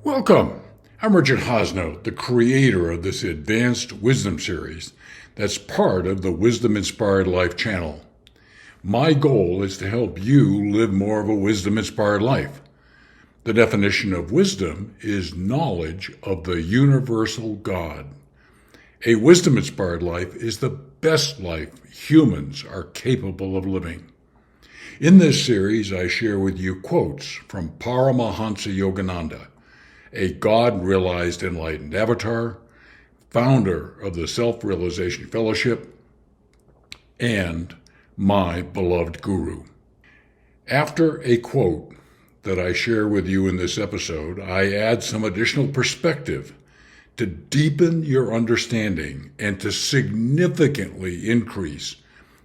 Welcome. I'm Richard HAASNOOT, the creator of this advanced wisdom series that's part of the Wisdom Inspired Life channel. My goal is to help you live more of a wisdom-inspired life. The definition of wisdom is knowledge of the universal God. A wisdom-inspired life is the best life humans are capable of living. In this series, I share with you quotes from Paramahansa Yogananda, a God-realized enlightened avatar, founder of the Self-Realization Fellowship, and my beloved guru. After a quote that I share with you in this episode, I add some additional perspective to deepen your understanding and to significantly increase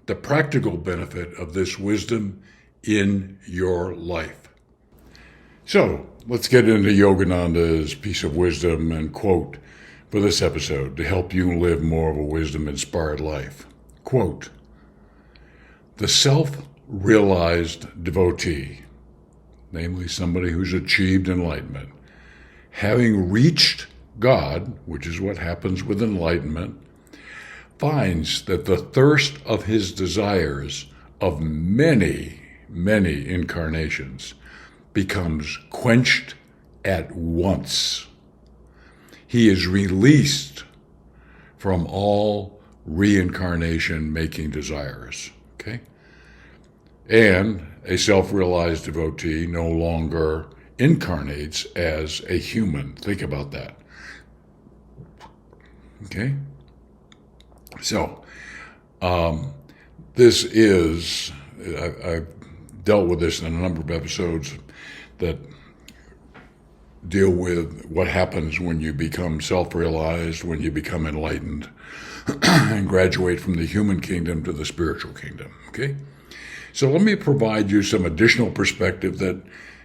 the practical benefit of this wisdom in your life. So, let's get into Yogananda's piece of wisdom and quote for this episode to help you live more of a wisdom-inspired life. Quote, "The self-realized devotee, namely somebody who's achieved enlightenment, having reached God, which is what happens with enlightenment, finds that the thirst of his desires of many, many incarnations becomes quenched at once. He is released from all reincarnation-making desires." Okay? And a self-realized devotee no longer incarnates as a human. Think about that. Okay? So, this is, I've dealt with this in a number of episodes that deal with what happens when you become self-realized, when you become enlightened, and graduate from the human kingdom to the spiritual kingdom, okay? So let me provide you some additional perspective that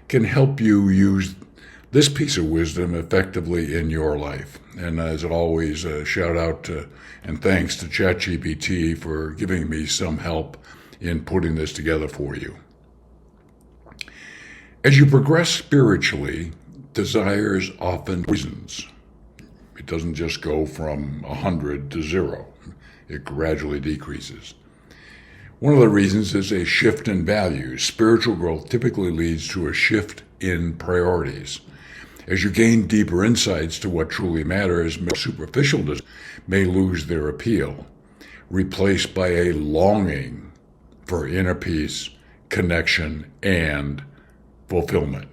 can help you use this piece of wisdom effectively in your life. And as always, a shout out to and thanks to ChatGPT for giving me some help in putting this together for you. As you progress spiritually, desires often reasons. It doesn't just go from 100 to 0. It gradually decreases. One of the reasons is a shift in values. Spiritual growth typically leads to a shift in priorities. As you gain deeper insights to what truly matters, superficial desires may lose their appeal, replaced by a longing for inner peace, connection, and fulfillment.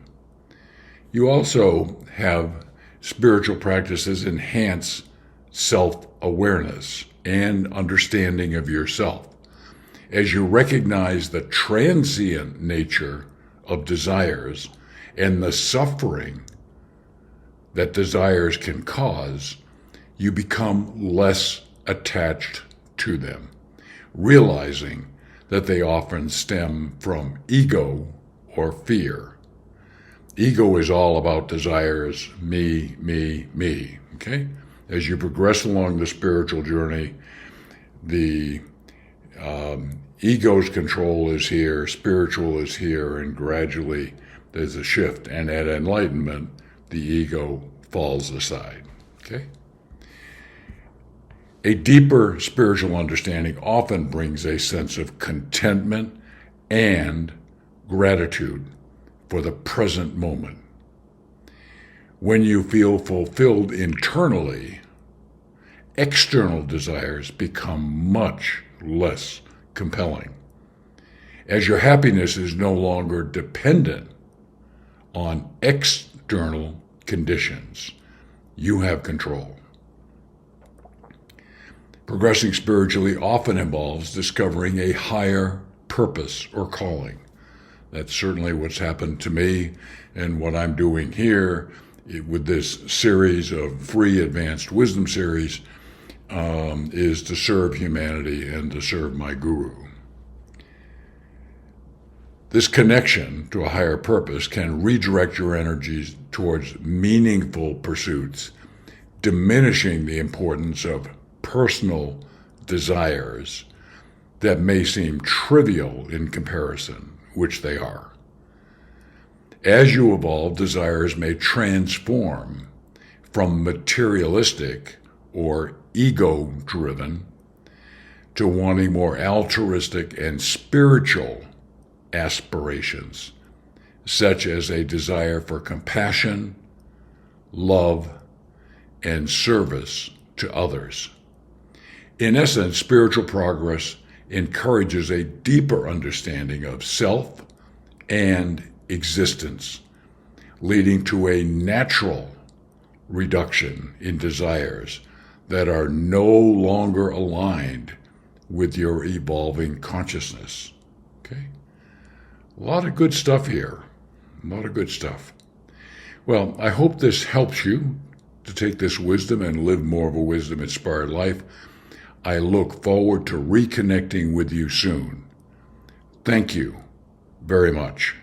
You also have spiritual practices enhance self-awareness and understanding of yourself. As you recognize the transient nature of desires and the suffering that desires can cause, you become less attached to them, realizing that they often stem from ego or fear. Ego is all about desires, me, me, me, okay? As you progress along the spiritual journey, the ego's control is here, spiritual is here, and gradually there's a shift. And at enlightenment, the ego falls aside, okay? A deeper spiritual understanding often brings a sense of contentment and gratitude for the present moment. When you feel fulfilled internally, external desires become much less compelling, as your happiness is no longer dependent on external conditions. You have control. Progressing spiritually often involves discovering a higher purpose or calling. That's certainly what's happened to me, and what I'm doing here with this series of free advanced wisdom series is to serve humanity and to serve my guru. This connection to a higher purpose can redirect your energies towards meaningful pursuits, diminishing the importance of personal desires that may seem trivial in comparison, which they are. As you evolve, desires may transform from materialistic or ego-driven to wanting more altruistic and spiritual aspirations, such as a desire for compassion, love, and service to others. In essence, spiritual progress encourages a deeper understanding of self and existence, leading to a natural reduction in desires that are no longer aligned with your evolving consciousness. Okay? A lot of good stuff here. A lot of good stuff. Well, I hope this helps you to take this wisdom and live more of a wisdom-inspired life. I look forward to reconnecting with you soon. Thank you very much.